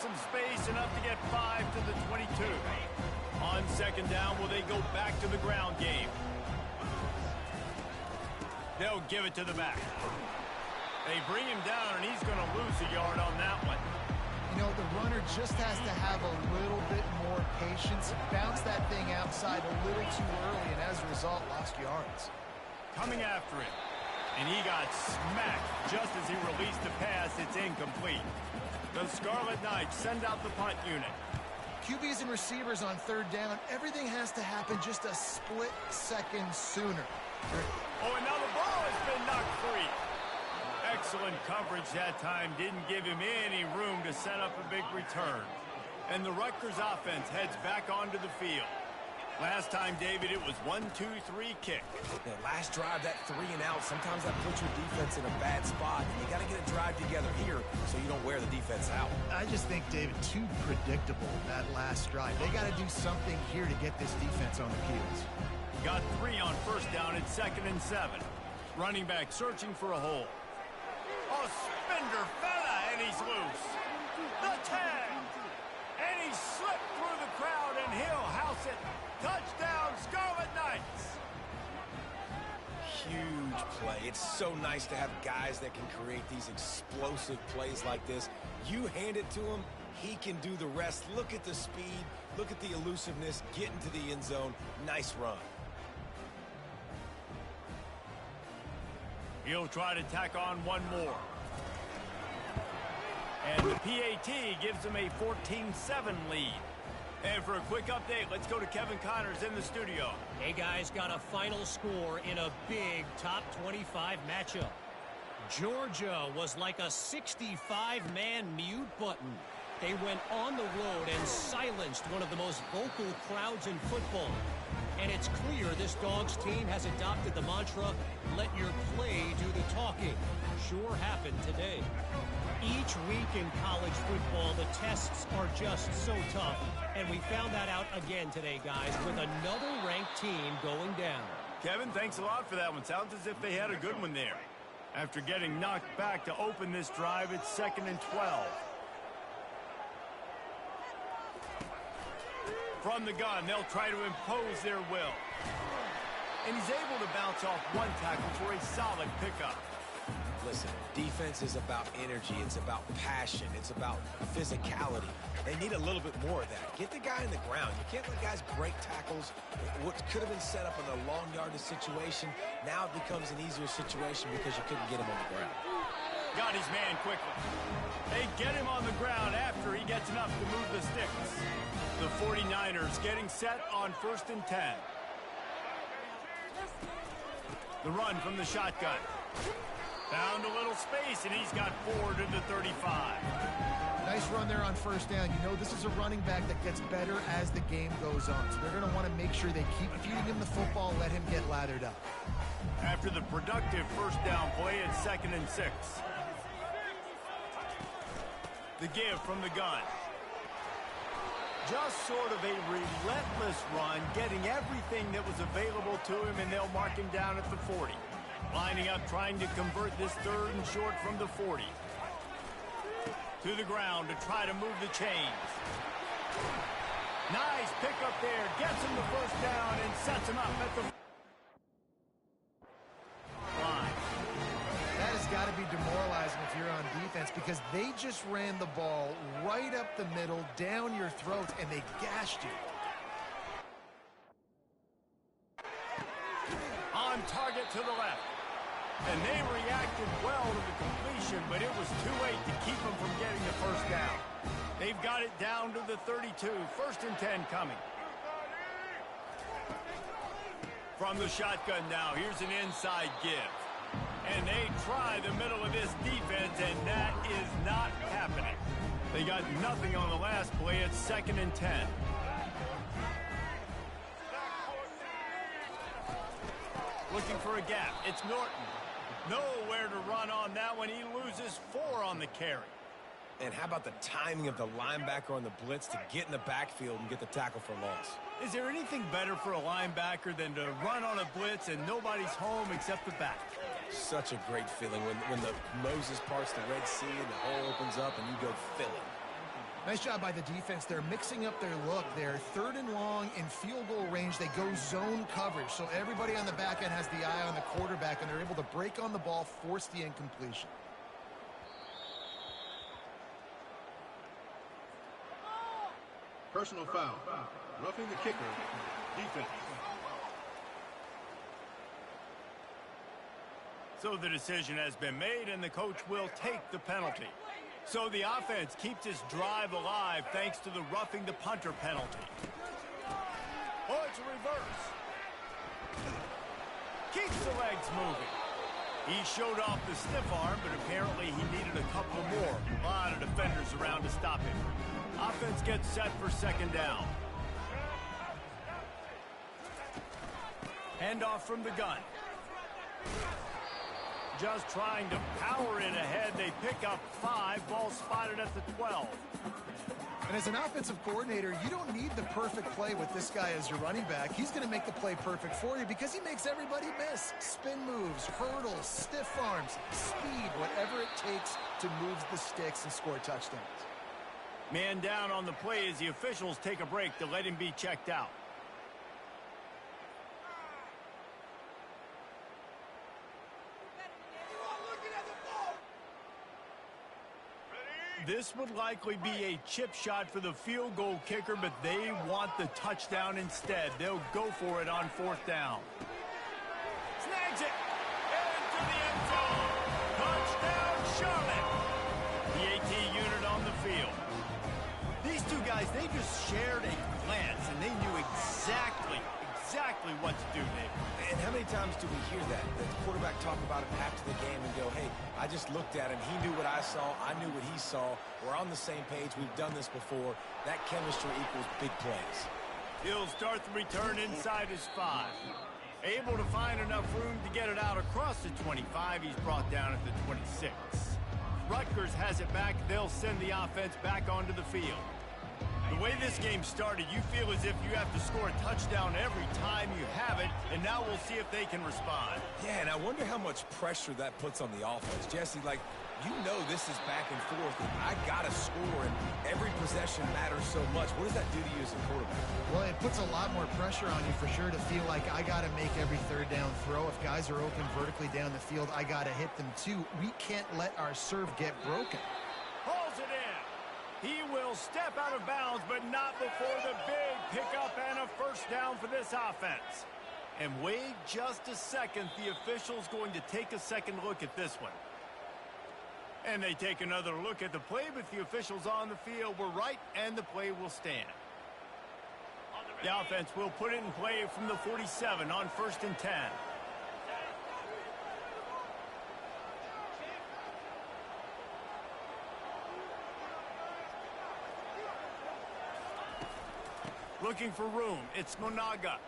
some space, enough to get 5 to the 22. On second down, will they go back to the ground game? They'll give it to the back. They bring him down, and he's going to lose a yard on that one. You know, the runner just has to have a little bit more patience, bounce that thing outside a little too early, and as a result, lost yards. Coming after him, and he got smacked just as he released the pass. It's incomplete. The Scarlet Knights send out the punt unit. QBs and receivers on third down, everything has to happen just a split second sooner. Oh, and now the ball has been knocked free. Excellent coverage that time. Didn't give him any room to set up a big return. And the Rutgers offense heads back onto the field. Last time, David, it was 1-2-3 kick. The last drive, that 3 and out, sometimes that puts your defense in a bad spot. And you got to get a drive together here so you don't wear the defense out. I just think, David, too predictable, that last drive. They got to do something here to get this defense on their heels. Got 3 on first down at 2nd and 7. Running back searching for a hole. Oh, Spender fella, and he's loose. The tag. And he slipped through the crowd, and he'll house it. Touchdown, Scarlet Knights. Huge play. It's so nice to have guys that can create these explosive plays like this. You hand it to him, he can do the rest. Look at the speed. Look at the elusiveness. Get into the end zone. Nice run. He'll try to tack on one more. And the PAT gives him a 14-7 lead. And for a quick update, let's go to Kevin Connors in the studio. Hey, guys, got a final score in a big top 25 matchup. Georgia was like a 65-man mute button. They went on the road and silenced one of the most vocal crowds in football. And it's clear this Dogs team has adopted the mantra, let your play do the talking. Sure happened today. Each week in college football, the tests are just so tough. And we found that out again today, guys, with another ranked team going down. Kevin, thanks a lot for that one. Sounds as if they had a good one there. After getting knocked back to open this drive, it's 2nd and 12. From the gun, they'll try to impose their will. And he's able to bounce off one tackle for a solid pickup. Listen, defense is about energy. It's about passion. It's about physicality. They need a little bit more of that. Get the guy in the ground. You can't let guys break tackles. What could have been set up in a long yardage situation, now it becomes an easier situation because you couldn't get him on the ground. Got his man quickly. They get him on the ground after he gets enough to move the sticks. The 49ers getting set on 1st and 10. The run from the shotgun. Found a little space, and he's got 4 to the 35. Nice run there on first down. You know, this is a running back that gets better as the game goes on. So they're going to want to make sure they keep feeding him the football, let him get lathered up. After the productive first down play, it's 2nd and 6. The give from the gun. Just sort of a relentless run, getting everything that was available to him, and they'll mark him down at the 40. Lining up, trying to convert this 3rd and short from the 40. To the ground to try to move the chains. Nice pickup there. Gets him the first down and sets him up at the line. That has got to be demoralizing if you're on defense because they just ran the ball right up the middle, down your throat, and they gashed you. On target to the left. And they reacted well to the completion, but it was too late to keep them from getting the first down. They've got it down to the 32. 1st and 10 coming. From the shotgun now, here's an inside give. And they try the middle of this defense, and that is not happening. They got nothing on the last play. It's 2nd and 10. Looking for a gap. It's Norton. Nowhere to run on that one. He loses 4 on the carry. And how about the timing of the linebacker on the blitz to get in the backfield and get the tackle for loss? Is there anything better for a linebacker than to run on a blitz and nobody's home except the back? Such a great feeling when the Moses parts the Red Sea and the hole opens up and you go fill it. Nice job by the defense. They're mixing up their look. They're 3rd and long in field goal range. They go zone coverage. So everybody on the back end has the eye on the quarterback, and they're able to break on the ball, force the incompletion. Personal foul. Roughing the kicker. Defense. So the decision has been made, and the coach will take the penalty. So the offense keeps its drive alive thanks to the roughing the punter penalty. Oh, it's a reverse. Keeps the legs moving. He showed off the stiff arm, but apparently he needed a couple more. A lot of defenders around to stop him. Offense gets set for 2nd down. Handoff from the gun. Just trying to power it ahead. They pick up 5. Ball spotted at the 12. And as an offensive coordinator, you don't need the perfect play with this guy as your running back. He's going to make the play perfect for you because he makes everybody miss. Spin moves, hurdles, stiff arms, speed, whatever it takes to move the sticks and score touchdowns. Man down on the play as the officials take a break to let him be checked out. This would likely be a chip shot for the field goal kicker, but they want the touchdown instead. They'll go for it on 4th down. Snags it! Into the end zone! Touchdown, Charlotte! The AT unit on the field. These two guys, they just shared a glance, and they knew exactly what to do, Nick. And how many times do we hear that? The quarterback talk about it after the game and go, hey, I just looked at him. He knew what I saw. I knew what he saw. We're on the same page. We've done this before. That chemistry equals big plays. He'll start the return inside his 5. Able to find enough room to get it out across the 25. He's brought down at the 26. Rutgers has it back. They'll send the offense back onto the field. The way this game started, you feel as if you have to score a touchdown every time you have it, and now we'll see if they can respond. Yeah, and I wonder how much pressure that puts on the offense. Jesse, like, you know this is back and forth, and I got to score, and every possession matters so much. What does that do to you as a quarterback? Well, it puts a lot more pressure on you for sure to feel like I got to make every 3rd down throw. If guys are open vertically down the field, I got to hit them too. We can't let our serve get broken. Pulls it in. He will step out of bounds, but not before the big pickup and a 1st down for this offense. And wait just a second. The official's going to take a second look at this one. And they take another look at the play, but the officials on the field were right, and the play will stand. The offense will put it in play from the 47 on 1st and 10. Looking for room. It's Monaga.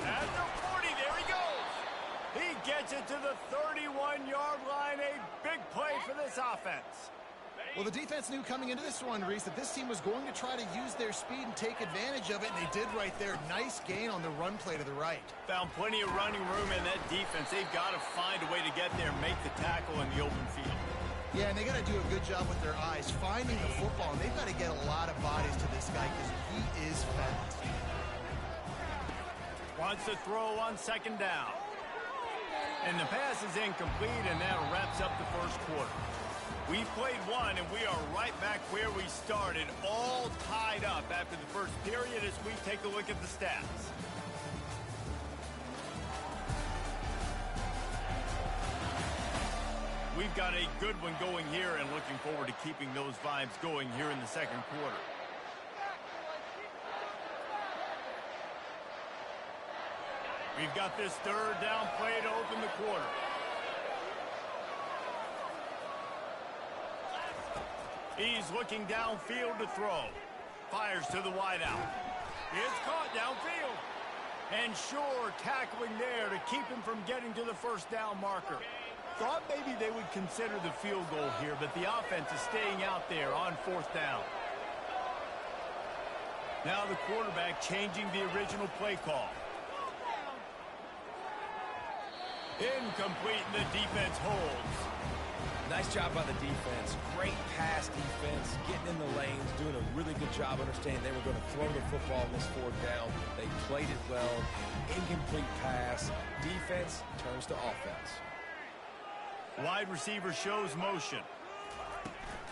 At the 40, there he goes. He gets it to the 31-yard line. A big play for this offense. Well, the defense knew coming into this one, Reese, that this team was going to try to use their speed and take advantage of it, and they did right there. Nice gain on the run play to the right. Found plenty of running room in that defense. They've got to find a way to get there and make the tackle in the open field. Yeah, and they got to do a good job with their eyes, finding the football, and they've got to get a lot of bodies to this guy because he is fast. Wants to throw on 2nd down. And the pass is incomplete, and that wraps up the 1st quarter. We played one, and we are right back where we started, all tied up after the 1st period as we take a look at the stats. We've got a good one going here and looking forward to keeping those vibes going here in the 2nd quarter. We've got this 3rd down play to open the quarter. He's looking downfield to throw. Fires to the wideout. It's caught downfield. And sure, tackling there to keep him from getting to the 1st down marker. Thought maybe they would consider the field goal here, but the offense is staying out there on 4th down. Now the quarterback changing the original play call. Incomplete, and the defense holds. Nice job by the defense. Great pass defense, getting in the lanes, doing a really good job understanding they were going to throw the football on this fourth down. They played it well. Incomplete pass. Defense turns to offense. Wide receiver shows motion.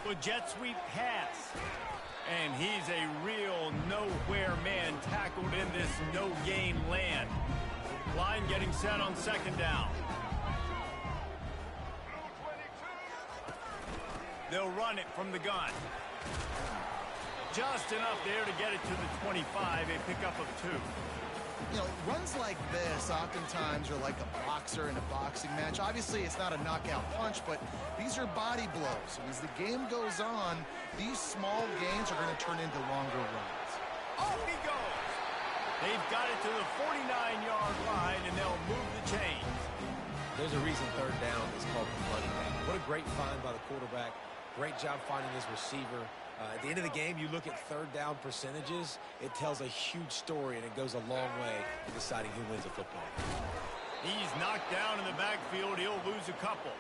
With jet sweep pass. And he's a real nowhere man tackled in this no-gain land. Line getting set on second down. They'll run it from the gun. Just enough there to get it to the 25, a pickup of 2. You know, runs like this oftentimes are like a boxer in a boxing match. Obviously, it's not a knockout punch, but these are body blows. And as the game goes on, these small gains are going to turn into longer runs. Off he goes. They've got it to the 49-yard line, and they'll move the chains. There's a reason third down is called the money back. What a great find by the quarterback. Great job finding his receiver. At the end of the game, you look at third down percentages, it tells a huge story, and it goes a long way in deciding who wins a football. He's knocked down in the backfield. He'll lose a couple.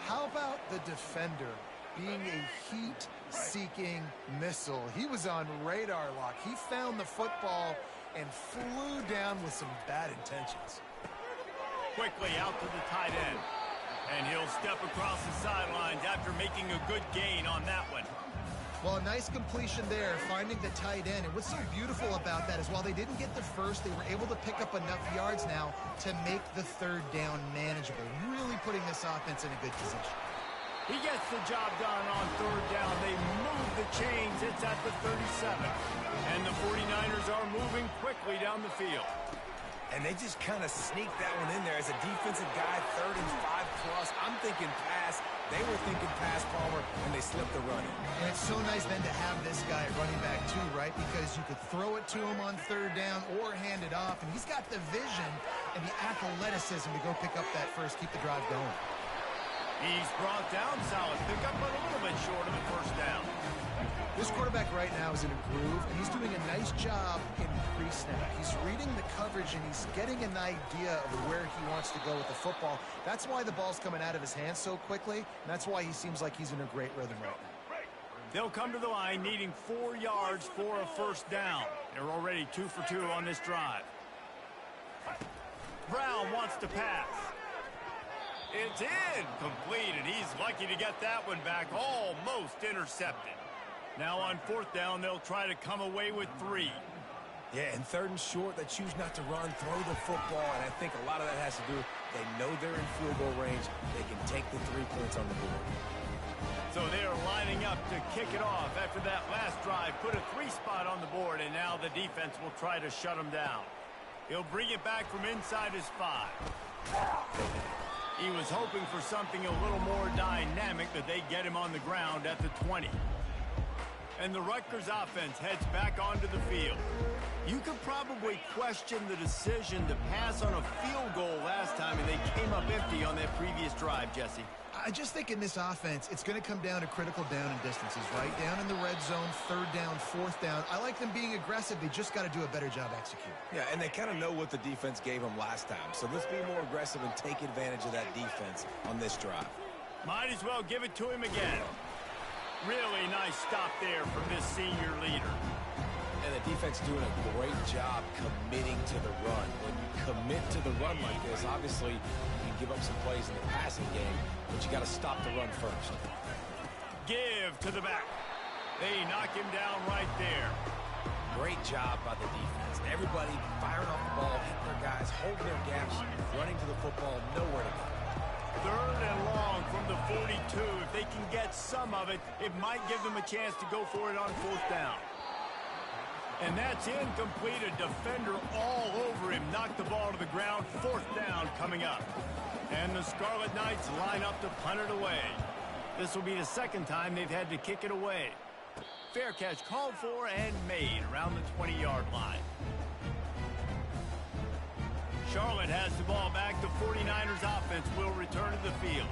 How about the defender being a heat-seeking missile? He was on radar lock. He found the football and flew down with some bad intentions. Quickly out to the tight end. And he'll step across the sidelines after making a good gain on that one. Well, a nice completion there, finding the tight end. And what's so beautiful about that is while they didn't get the first, they were able to pick up enough yards now to make the third down manageable, really putting this offense in a good position. He gets the job done on third down. They move the chains. It's at the 37. And the 49ers are moving quickly down the field. And they just kind of sneaked that one in there as a defensive guy, 3rd and 5+. I'm thinking pass. They were thinking pass, Palmer, and they slipped the run in. And it's so nice then to have this guy at running back too, right? Because you could throw it to him on third down or hand it off. And he's got the vision and the athleticism to go pick up that first, keep the drive going. He's brought down, solid pickup, but a little bit short of the first down. This quarterback right now is in a groove, and he's doing a nice job in pre-snap. He's reading the coverage, and he's getting an idea of where he wants to go with the football. That's why the ball's coming out of his hands so quickly, and that's why he seems like he's in a great rhythm right now. They'll come to the line needing 4 yards for a first down. They're already 2 for 2 on this drive. Brown wants to pass. It's incomplete, and he's lucky to get that one back, almost intercepted. Now on fourth down, they'll try to come away with 3. Yeah, and 3rd and short, they choose not to run, throw the football, and I think a lot of that has to do, they know they're in field goal range. They can take the 3 points on the board. So they're lining up to kick it off after that last drive. Put a 3 spot on the board, and now the defense will try to shut him down. He'll bring it back from inside his 5. He was hoping for something a little more dynamic, that they get him on the ground at the 20. And the Rutgers offense heads back onto the field. You could probably question the decision to pass on a field goal last time, and they came up empty on that previous drive, Jesse. I just think in this offense, it's going to come down to critical down and distances, right? Down in the red zone, 3rd down, 4th down. I like them being aggressive. They just got to do a better job executing. Yeah, and they kind of know what the defense gave them last time. So let's be more aggressive and take advantage of that defense on this drive. Might as well give it to him again. Really nice stop there from this senior leader. And the defense doing a great job committing to the run. When you commit to the run like this, obviously you can give up some plays in the passing game, but you got to stop the run first. Give to the back. They knock him down right there. Great job by the defense. Everybody firing off the ball, hitting their guys, holding their gaps, running to the football, nowhere to go. 3rd and long from the 42. If they can get some of it, it might give them a chance to go for it on 4th down. And that's incomplete. A defender all over him. Knocked the ball to the ground. 4th down coming up. And the Scarlet Knights line up to punt it away. This will be the 2nd time they've had to kick it away. Fair catch called for and made around the 20-yard line. Charlotte has the ball back. The 49ers offense will return to the field.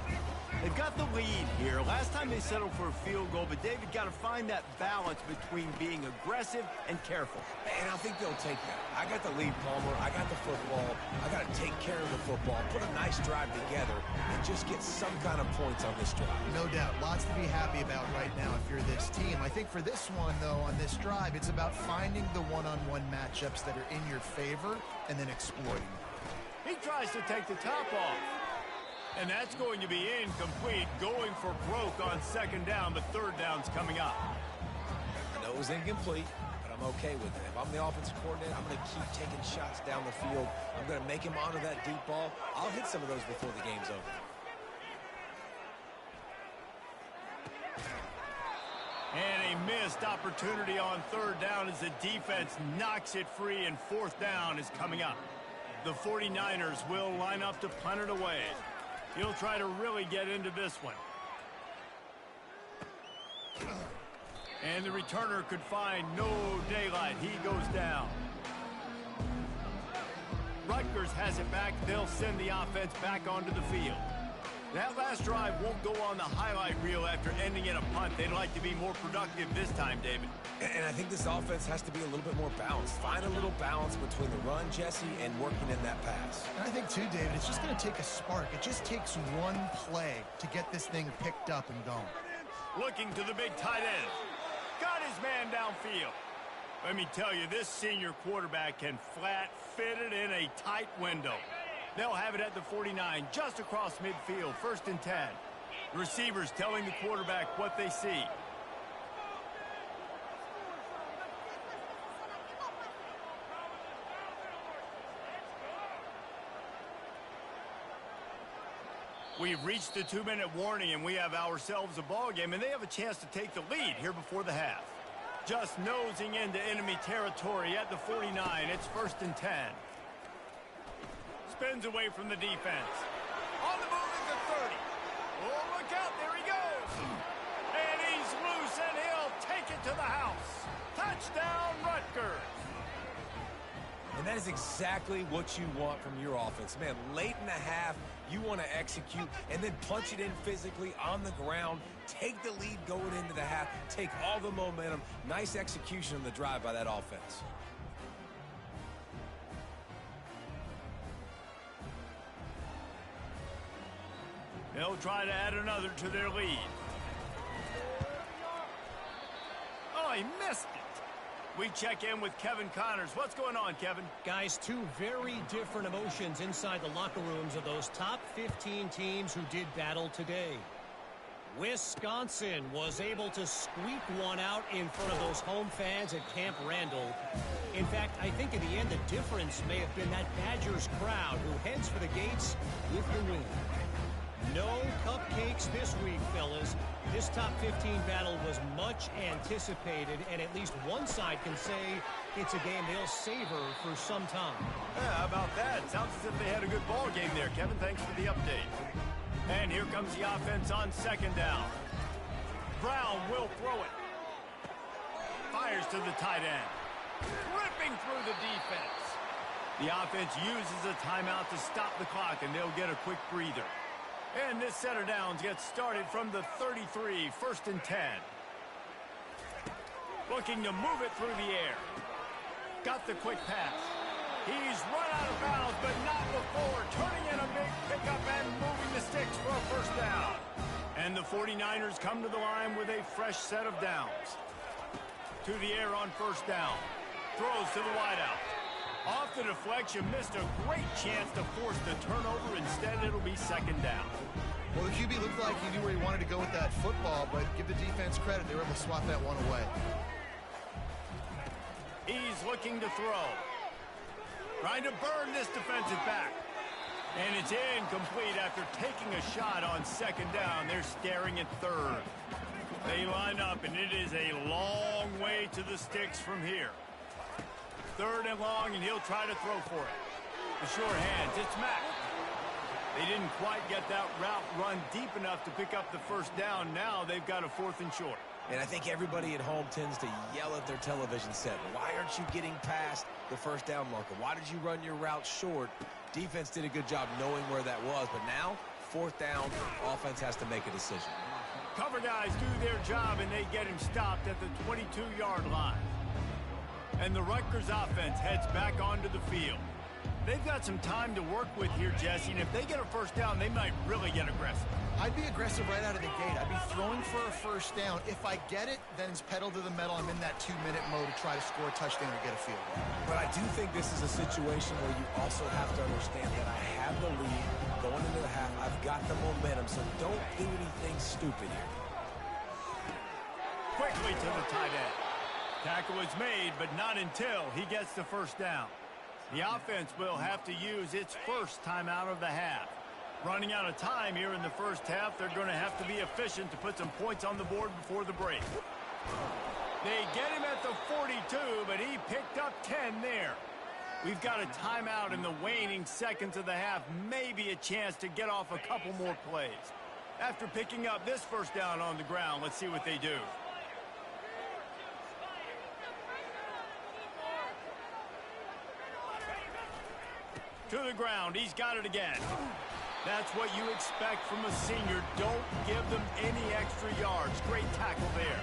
They've got the lead here. Last time they settled for a field goal, but David got to find that balance between being aggressive and careful. And I think they'll take that. I got the lead, Palmer. I got the football. I got to take care of the football, put a nice drive together, and just get some kind of points on this drive. No doubt. Lots to be happy about right now if you're this team. I think for this one, though, on this drive, it's about finding the one-on-one matchups that are in your favor and then exploiting them. He tries to take the top off. And that's going to be incomplete, going for broke on second down, but third down's coming up. I know it was incomplete, but I'm okay with it. If I'm the offensive coordinator, I'm going to keep taking shots down the field. I'm going to make him honor that deep ball. I'll hit some of those before the game's over. And a missed opportunity on third down as the defense knocks it free, and fourth down is coming up. The 49ers will line up to punt it away. He'll try to really get into this one. And the returner could find no daylight. He goes down. Rutgers has it back. They'll send the offense back onto the field. That last drive won't go on the highlight reel after ending in a punt. They'd like to be more productive this time, David. And I think this offense has to be a little bit more balanced. Find a little balance between the run, Jesse, and working in that pass. And I think, too, David, it's just going to take a spark. It just takes one play to get this thing picked up and going. Looking to the big tight end. Got his man downfield. Let me tell you, this senior quarterback can flat fit it in a tight window. They'll have it at the 49, just across midfield, 1st and 10. Receivers telling the quarterback what they see. We've reached the 2-minute warning, and we have ourselves a ball game, and they have a chance to take the lead here before the half. Just nosing into enemy territory at the 49. It's 1st and 10. Spins away from the defense. On the move at the 30. Oh, look out. There he goes. And he's loose, and he'll take it to the house. Touchdown, Rutgers. And that is exactly what you want from your offense. Man, late in the half, you want to execute and then punch it in physically on the ground. Take the lead going into the half. Take all the momentum. Nice execution on the drive by that offense. They'll try to add another to their lead. Oh, he missed it. We check in with Kevin Connors. What's going on, Kevin? Guys, two very different emotions inside the locker rooms of those top 15 teams who did battle today. Wisconsin was able to squeak one out in front of those home fans at Camp Randall. In fact, I think in the end, the difference may have been that Badgers crowd who heads for the gates with the win. No cupcakes this week, fellas. This top 15 battle was much anticipated, and at least one side can say it's a game they'll savor for some time. Yeah, how about that? Sounds as if they had a good ball game there, Kevin. Thanks for the update. And here comes the offense on second down. Brown will throw it. Fires to the tight end. Ripping through the defense. The offense uses a timeout to stop the clock, and they'll get a quick breather. And this set of downs gets started from the 33, 1st and 10. Looking to move it through the air. Got the quick pass. He's run out of bounds, but not before. Turning in a big pickup and moving the sticks for a first down. And the 49ers come to the line with a fresh set of downs. To the air on first down. Throws to the wideout. Off the deflection, missed a great chance to force the turnover. Instead, it'll be second down. Well, the QB looked like he knew where he wanted to go with that football, but give the defense credit. They were able to swat that one away. He's looking to throw. Trying to burn this defensive back. And it's incomplete after taking a shot on second down. They're staring at third. They line up, and it is a long way to the sticks from here. 3rd and long, and he'll try to throw for it. The sure hands, it's Mack. They didn't quite get that route run deep enough to pick up the first down. Now they've got a 4th and short. And I think everybody at home tends to yell at their television set. Why aren't you getting past the first down marker? Why did you run your route short? Defense did a good job knowing where that was, but now 4th down, offense has to make a decision. Cover guys do their job, and they get him stopped at the 22-yard line. And the Rutgers offense heads back onto the field. They've got some time to work with here, Jesse, and if they get a first down, they might really get aggressive. I'd be aggressive right out of the gate. I'd be throwing for a first down. If I get it, then it's pedal to the metal. I'm in that 2-minute mode to try to score a touchdown or get a field goal. But I do think this is a situation where you also have to understand that I have the lead going into the half. I've got the momentum, so don't do anything stupid here. Quickly to the tight end. Tackle is made, but not until he gets the first down. The offense will have to use its first timeout of the half. Running out of time here in the first half, they're going to have to be efficient to put some points on the board before the break. They get him at the 42, but he picked up 10 there. We've got a timeout in the waning seconds of the half, maybe a chance to get off a couple more plays. After picking up this first down on the ground, let's see what they do. To the ground, he's got it again. That's what you expect from a senior. Don't give them any extra yards. Great tackle there.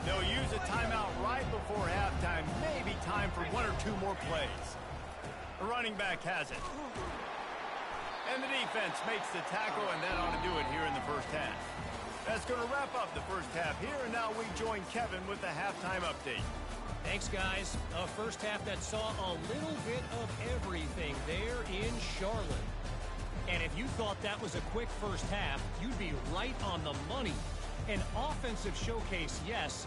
They'll use a timeout right before halftime. Maybe time for 1 or 2 more plays. The running back has it. And the defense makes the tackle, and that ought to do it here in the first half. That's going to wrap up the first half here, and now we join Kevin with the halftime update. Thanks, guys. A first half that saw a little bit of everything there in Charlotte. And if you thought that was a quick first half, you'd be right on the money. An offensive showcase, yes,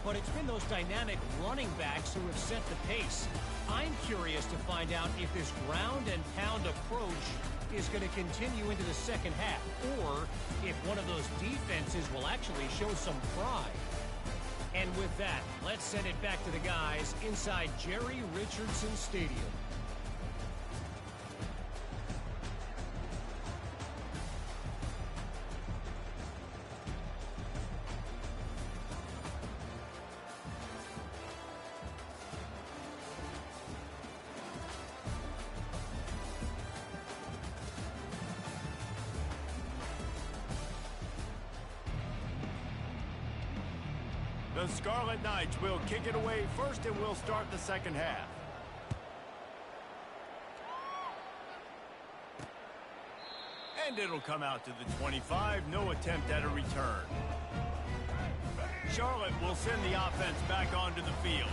but it's been those dynamic running backs who have set the pace. I'm curious to find out if this ground and pound approach is going to continue into the second half, or if one of those defenses will actually show some pride. And with that, let's send it back to the guys inside Jerry Richardson Stadium. The Scarlet Knights will kick it away first, and we'll start the second half. And it'll come out to the 25. No attempt at a return. Charlotte will send the offense back onto the field.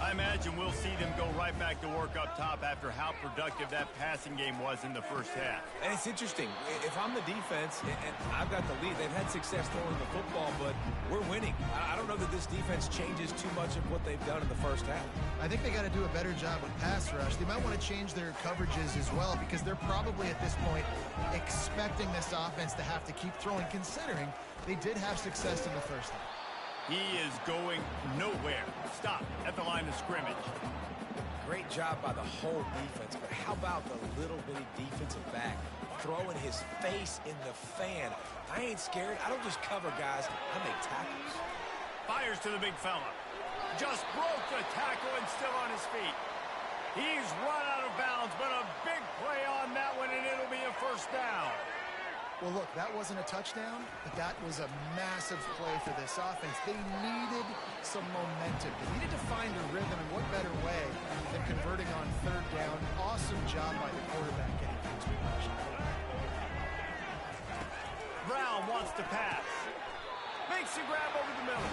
I imagine we'll see them go right back to work up top after how productive that passing game was in the first half. And it's interesting. If I'm the defense and I've got the lead, they've had success throwing the football, but we're winning. I don't know that this defense changes too much of what they've done in the first half. I think they got to do a better job with pass rush. They might want to change their coverages as well, because they're probably at this point expecting this offense to have to keep throwing, considering they did have success in the first half. He is going nowhere. Stop at the line of scrimmage. Great job by the whole defense, but how about the little bitty defensive back throwing his face in the fan? I ain't scared. I don't just cover guys. I make tackles. Fires to the big fella. Just broke the tackle and still on his feet. He's run out of bounds, but a big play on that one, and it'll be a first down. Well, look, that wasn't a touchdown, but that was a massive play for this offense. They needed some momentum. They needed to find a rhythm, and what better way than converting on third down. Awesome job by the quarterback getting things progression. Brown wants to pass. Makes the grab over the middle.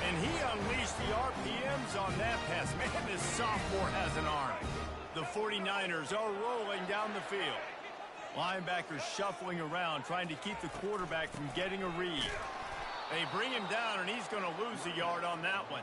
And he unleashed the RPMs on that pass. Man, this sophomore has an arm. The 49ers are rolling down the field. Linebackers shuffling around, trying to keep the quarterback from getting a read. They bring him down, and he's going to lose a yard on that one.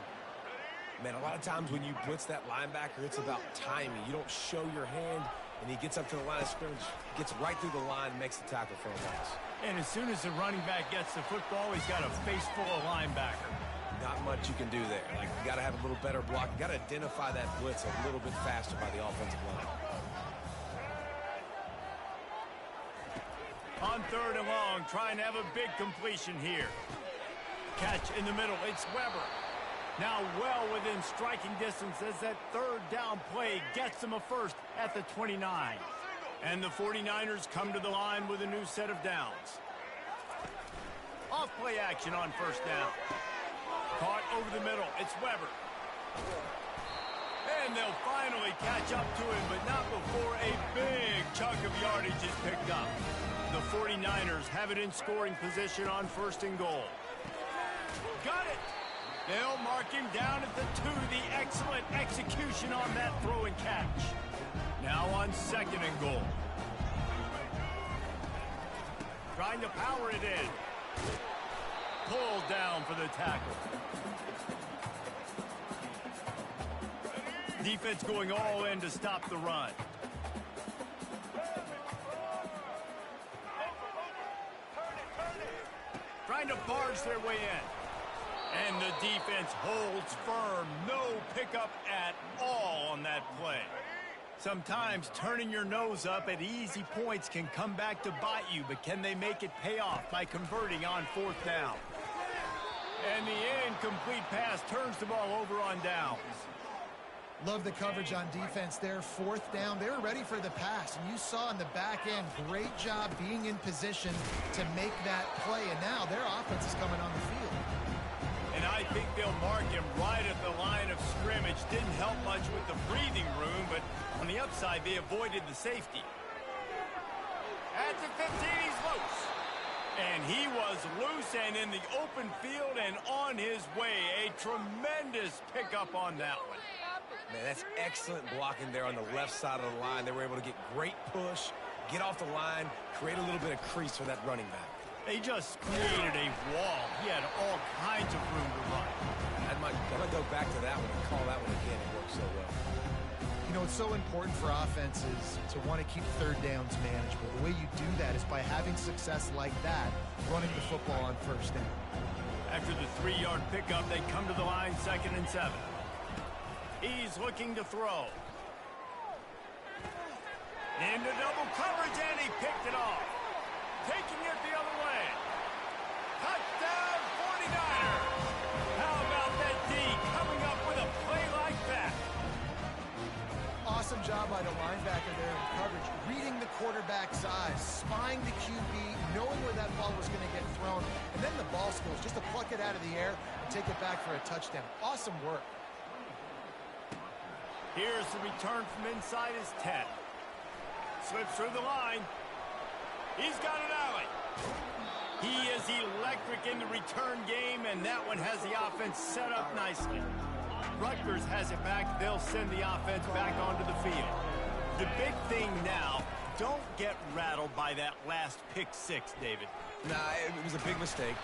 Man, a lot of times when you blitz that linebacker, it's about timing. You don't show your hand, and he gets up to the line of scrimmage, gets right through the line, and makes the tackle for a loss. And as soon as the running back gets the football, he's got a face full of linebacker. Not much you can do there. Like, you got to have a little better block. You got to identify that blitz a little bit faster by the offensive line. On third and long, trying to have a big completion here. Catch in the middle, it's Weber. Now well within striking distance as that third down play gets him a first at the 29. And the 49ers come to the line with a new set of downs. Off-play action on first down. Caught over the middle. It's Weber. And they'll finally catch up to him, but not before a big chunk of yardage is picked up. The 49ers have it in scoring position on first and goal. Got it. They'll mark him down at the 2. The excellent execution on that throw and catch. Now on second and goal. Trying to power it in. Pulled down for the tackle. Defense going all in to stop the run. Trying to barge their way in. And the defense holds firm. No pickup at all on that play. Sometimes turning your nose up at easy points can come back to bite you, but can they make it pay off by converting on fourth down? And the incomplete pass turns the ball over on downs. Love the coverage on defense there. Fourth down. They were ready for the pass. And you saw in the back end, great job being in position to make that play. And now their offense is coming on the field. And I think they'll mark him right at the line of scrimmage. Didn't help much with the breathing room, but on the upside, they avoided the safety. At the 15, he's loose. And he was loose and in the open field and on his way. A tremendous pickup on that one. Man, that's excellent blocking there on the left side of the line. They were able to get great push, get off the line, create a little bit of crease for that running back. They just created a wall. He had all kinds of room to run. I might go back to that one and call that one again. It worked so well. You know, it's so important for offenses to want to keep third downs manageable. The way you do that is by having success like that, running the football on first down. After the 3-yard pickup, they come to the line, 2nd and 7. He's looking to throw. Into double coverage, and he picked it off. Taking it the other way. Touchdown, 49ers. How about that D coming up with a play like that? Awesome job by the linebacker there in coverage, reading the quarterback's eyes, spying the QB, knowing where that ball was going to get thrown, and then the ball skills just to pluck it out of the air and take it back for a touchdown. Awesome work. Here's the return from inside his 10. Slips through the line. He's got an alley. He is electric in the return game, and that one has the offense set up nicely. Rutgers has it back. They'll send the offense back onto the field. The big thing now, don't get rattled by that last pick six, David. Nah, it was a big mistake.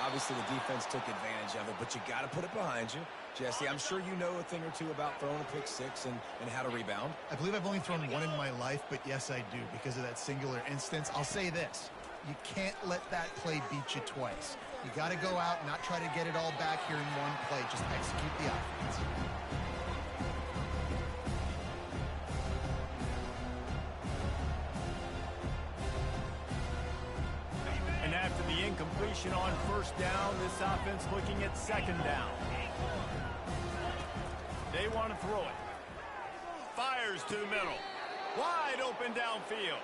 Obviously, the defense took advantage of it, but you got to put it behind you. Jesse, I'm sure you know a thing or two about throwing a pick six and how to rebound. I believe I've only thrown one in my life, but yes, I do because of that singular instance. I'll say this. You can't let that play beat you twice. You got to go out and not try to get it all back here in one play. Just execute the offense. And after the incompletion on first down, this offense looking at second down. They want to throw it. Fires to the middle. Wide open downfield.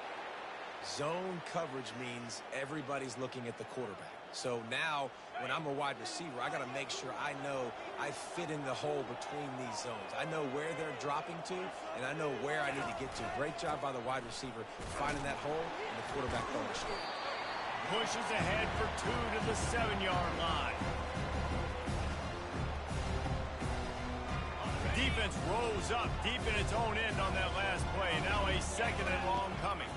Zone coverage means everybody's looking at the quarterback. So now, when I'm a wide receiver, I got to make sure I know I fit in the hole between these zones. I know where they're dropping to, and I know where I need to get to. Great job by the wide receiver finding that hole, and the quarterback throwing a straight. Pushes ahead for 2 to the 7-yard line. Defense rose up deep in its own end on that last play. Now a second and long coming.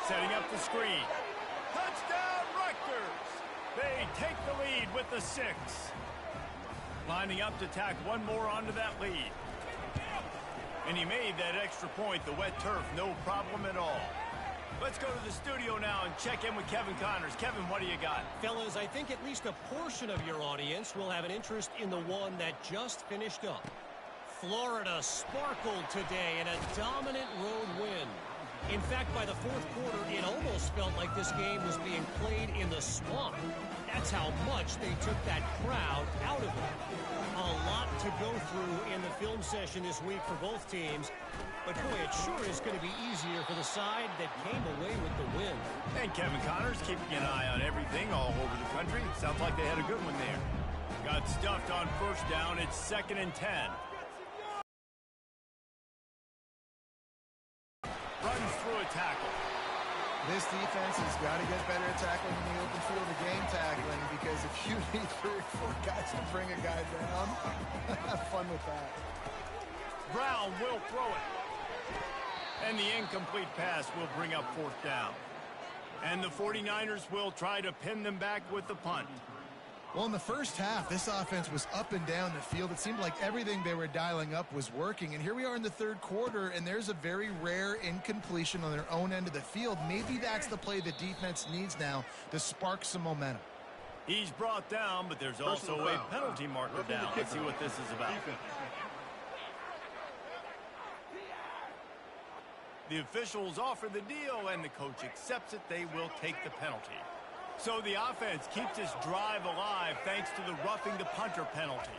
Setting up the screen. Touchdown, Rutgers! They take the lead with the 6. Lining up to tack one more onto that lead. And he made that extra point, the wet turf, no problem at all. Let's go to the studio now and check in with Kevin Connors. Kevin, what do you got? Fellas, I think at least a portion of your audience will have an interest in the one that just finished up. Florida sparkled today in a dominant road win. In fact, by the fourth quarter, it almost felt like this game was being played in the swamp. That's how much they took that crowd out of it. A lot to go through in the film session this week for both teams. but boy, it sure is going to be easier for the side that came away with the win. And Kevin Connors keeping an eye on everything all over the country. Sounds like they had a good one there. Got stuffed on first down. It's 2nd and 10. Runs through a tackle. This defense has got to get better at tackling in the open field of game tackling, because if you need 3 or 4 guys to bring a guy down, have fun with that. Brown will throw it. And the incomplete pass will bring up 4th down. And the 49ers will try to pin them back with the punt. Well, in the first half, this offense was up and down the field. It seemed like everything they were dialing up was working. And here we are in the 3rd quarter, and there's a very rare incompletion on their own end of the field. Maybe that's the play the defense needs now to spark some momentum. He's brought down, but there's also a penalty marker down. Let's see what this is about. The officials offer the deal, and the coach accepts it. They will take the penalty. So the offense keeps this drive alive thanks to the roughing the punter penalty.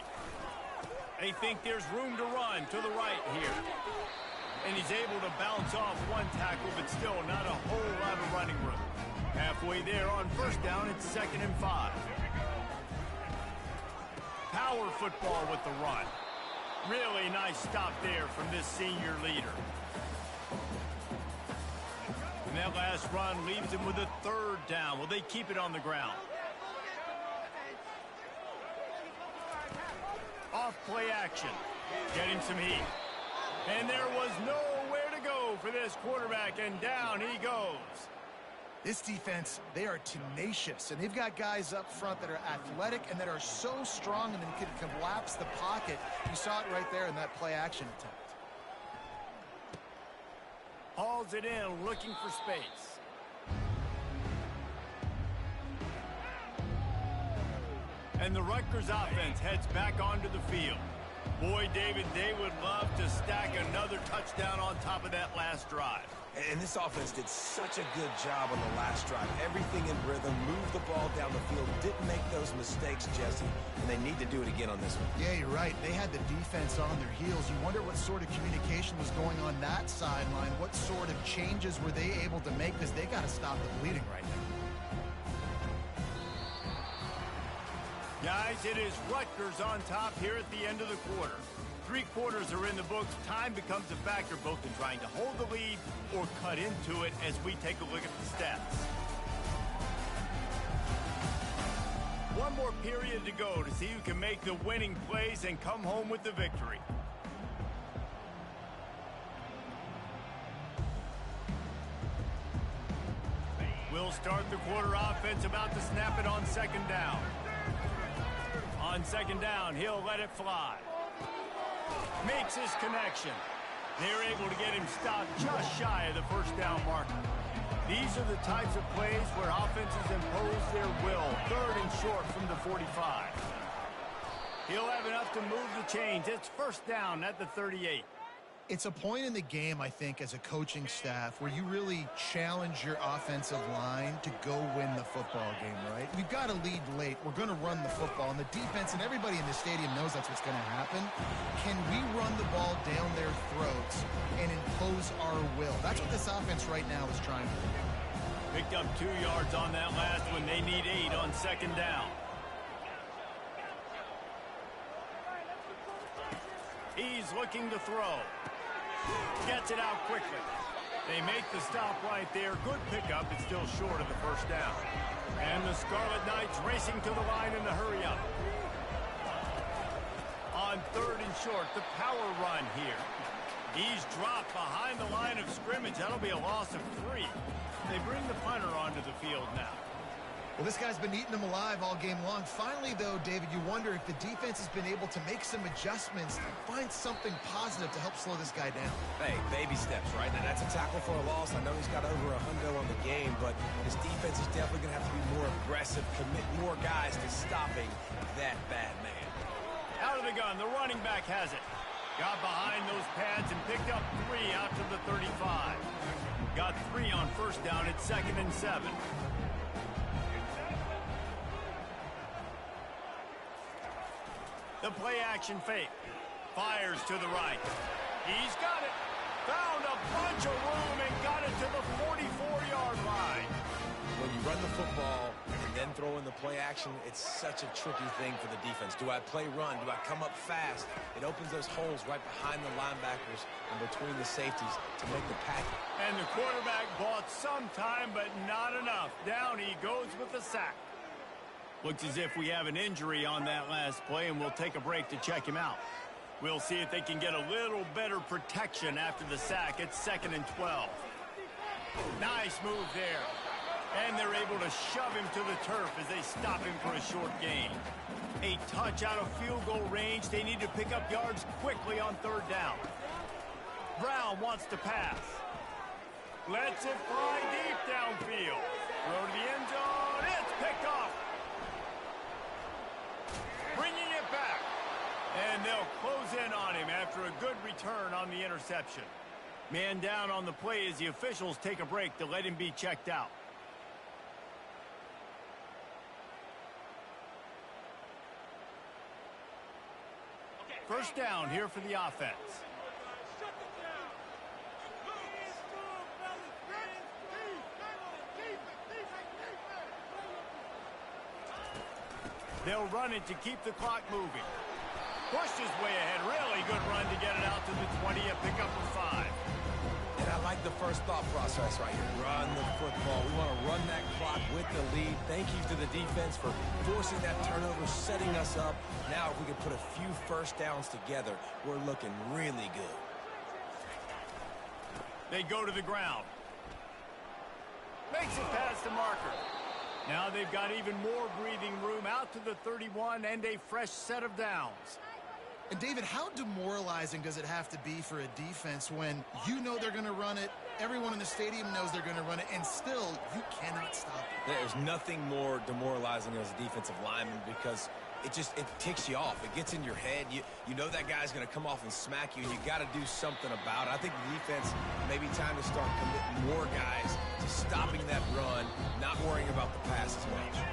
They think there's room to run to the right here. And he's able to bounce off one tackle, but still not a whole lot of running room. Halfway there on first down, it's 2nd and 5. Power football with the run. Really nice stop there from this senior leader. And that last run leaves him with a 3rd down. Will they keep it on the ground? Off play action. Getting some heat. And there was nowhere to go for this quarterback, and down he goes. This defense, they are tenacious, and they've got guys up front that are athletic and that are so strong and can collapse the pocket. You saw it right there in that play action attempt. Hauls it in, looking for space. And the Rutgers offense heads back onto the field. Boy, David, they would love to stack another touchdown on top of that last drive. And this offense did such a good job on the last drive. Everything in rhythm, moved the ball down the field, didn't make those mistakes, Jesse, and they need to do it again on this one. Yeah, you're right. They had the defense on their heels. You wonder what sort of communication was going on that sideline. What sort of changes were they able to make, because they got to stop the bleeding right now. Guys, it is Rutgers on top here at the end of the quarter. 3 quarters are in the books. Time becomes a factor both in trying to hold the lead or cut into it as we take a look at the stats. One more period to go to see who can make the winning plays and come home with the victory. We'll start the quarter offense, about to snap it on 2nd down. On 2nd down, he'll let it fly. Makes his connection. They're able to get him stopped just shy of the 1st down marker. These are the types of plays where offenses impose their will. 3rd and short from the 45. He'll have enough to move the chains. It's 1st down at the 38. It's a point in the game, I think, as a coaching staff where you really challenge your offensive line to go win the football game, right? We've got to lead late. We're going to run the football. And the defense and everybody in the stadium knows that's what's going to happen. Can we run the ball down their throats and impose our will? That's what this offense right now is trying to do. Picked up 2 yards on that last one. They need 8 on 2nd down. He's looking to throw. Gets it out quickly. They make the stop right there. Good pickup. It's still short of the 1st down. And the Scarlet Knights racing to the line in the hurry up. On 3rd and short, the power run here. He's dropped behind the line of scrimmage. That'll be a loss of 3. They bring the punter onto the field now. Well, this guy's been eating them alive all game long. Finally, though, David, you wonder if the defense has been able to make some adjustments and find something positive to help slow this guy down. Hey, baby steps, right? Now, that's a tackle for a loss. I know he's got over $100 on the game, but his defense is definitely going to have to be more aggressive, commit more guys to stopping that bad man. Out of the gun, the running back has it. Got behind those pads and picked up 3 out to the 35. Got 3 on 1st down at 2nd and 7. The play action fake. Fires to the right. He's got it. Found a bunch of room and got it to the 44-yard line. When you run the football and then throw in the play action, it's such a tricky thing for the defense. Do I play run? Do I come up fast? It opens those holes right behind the linebackers and between the safeties to make the pass. And the quarterback bought some time, but not enough. Down he goes with the sack. Looks as if we have an injury on that last play, and we'll take a break to check him out. We'll see if they can get a little better protection after the sack. It's 2nd and 12. Nice move there. And they're able to shove him to the turf as they stop him for a short gain. A touch out of field goal range. They need to pick up yards quickly on 3rd down. Brown wants to pass. Lets it fly deep downfield. Throw to the end zone. It's picked off. Bringing it back. And they'll close in on him after a good return on the interception. Man down on the play as the officials take a break to let him be checked out. First down here for the offense. They'll run it to keep the clock moving. Pushed his way ahead. Really good run to get it out to the 20 and pick up a 5. And I like the first thought process right here. Run the football. We want to run that clock with the lead. Thank you to the defense for forcing that turnover, setting us up. Now if we can put a few first downs together, we're looking really good. They go to the ground. Makes it past the marker. Now they've got even more breathing room out to the 31 and a fresh set of downs. And David, how demoralizing does it have to be for a defense when you know they're going to run it, everyone in the stadium knows they're going to run it, and still you cannot stop it? There's nothing more demoralizing as a defensive lineman because it ticks you off. It gets in your head. You know that guy's going to come off and smack you, and you got to do something about it. I think the defense may be time to start committing more guys to stopping that run, not worrying about the pass as much.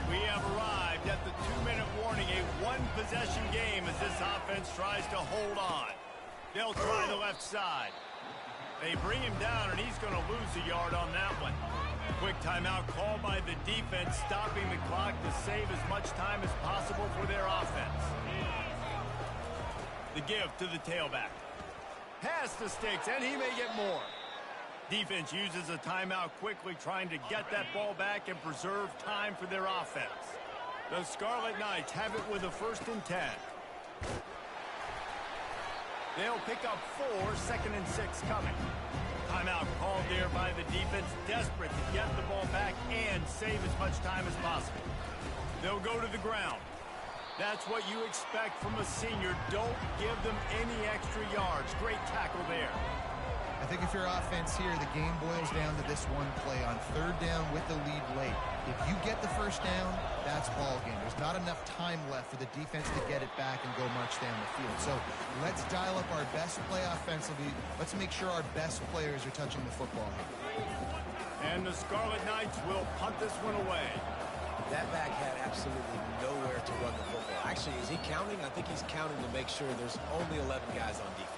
We have arrived at the 2-minute warning, a one-possession game as this offense tries to hold on. They'll try the left side. They bring him down, and he's going to lose a yard on that one. Quick timeout called by the defense, stopping the clock to save as much time as possible for their offense. The give to the tailback. Pass the sticks, and he may get more. Defense uses a timeout quickly, trying to get that ball back and preserve time for their offense. The Scarlet Knights have it with a 1st and 10. They'll pick up 4, 2nd and 6 coming. Timeout called there by the defense, desperate to get the ball back and save as much time as possible. They'll go to the ground. That's what you expect from a senior. Don't give them any extra yards. Great tackle there. I think if you're offense here, the game boils down to this one play on 3rd down with the lead late. If you get the 1st down, that's ball game. There's not enough time left for the defense to get it back and go march down the field. So let's dial up our best play offensively. Let's make sure our best players are touching the football here. And the Scarlet Knights will punt this one away. That back had absolutely nowhere to run the football. Actually, is he counting? I think he's counting to make sure there's only 11 guys on defense.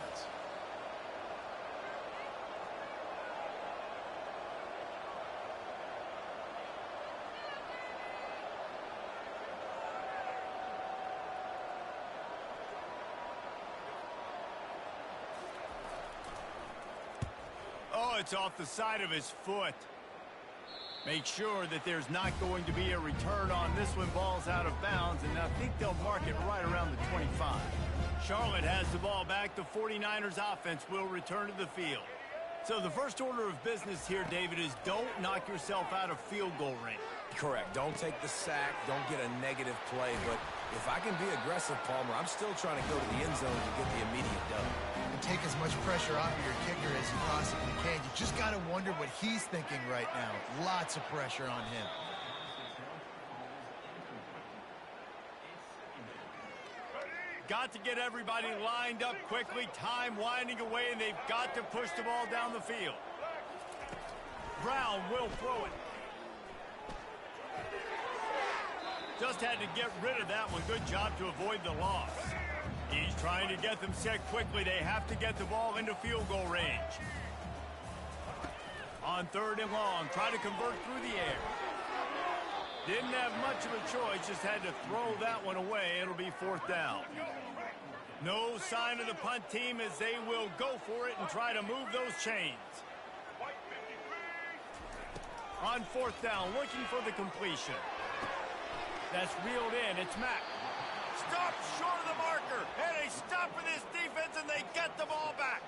Oh, it's off the side of his foot. Make sure that there's not going to be a return on this one. Ball's out of bounds, and I think they'll mark it right around the 25. Charlotte has the ball back. The 49ers offense will return to the field. So the first order of business here, David, is don't knock yourself out of field goal range. Correct. Don't take the sack. Don't get a negative play. But if I can be aggressive, Palmer, I'm still trying to go to the end zone to get the immediate dub. And take as much pressure off of your kicker as you possibly can. You just got to wonder what he's thinking right now. Lots of pressure on him. Got to get everybody lined up quickly. Time winding away, and they've got to push the ball down the field. Brown will throw it. Just had to get rid of that one. Good job to avoid the loss. He's trying to get them set quickly. They have to get the ball into field goal range. On 3rd and long, try to convert through the air. Didn't have much of a choice, just had to throw that one away. It'll be 4th down. No sign of the punt team as they will go for it and try to move those chains. On 4th down, looking for the completion. That's reeled in. It's Mack. Stop short of the marker. And they stop for this defense, and they get the ball back.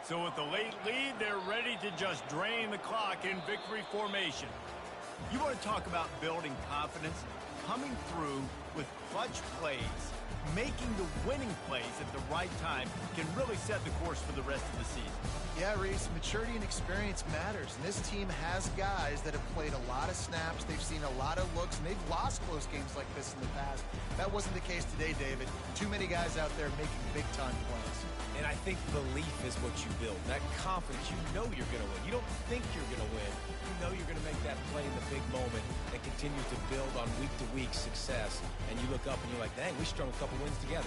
So with the late lead, they're ready to just drain the clock in victory formation. You want to talk about building confidence? Coming through with clutch plays, making the winning plays at the right time can really set the course for the rest of the season. Yeah, Reese, maturity and experience matters, and this team has guys that have played a lot of snaps, they've seen a lot of looks, and they've lost close games like this in the past. That wasn't the case today, David. Too many guys out there making big-time plays. And I think belief is what you build. That confidence, you know you're going to win. You don't think you're going to win. You know you're going to make that play in the big moment that continues to build on week-to-week success. And you look up and you're like, dang, we strung a couple wins together.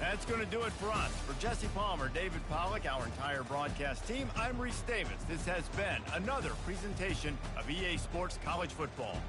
That's going to do it for us. For Jesse Palmer, David Pollack, our entire broadcast team, I'm Reese Davis. This has been another presentation of EA Sports College Football.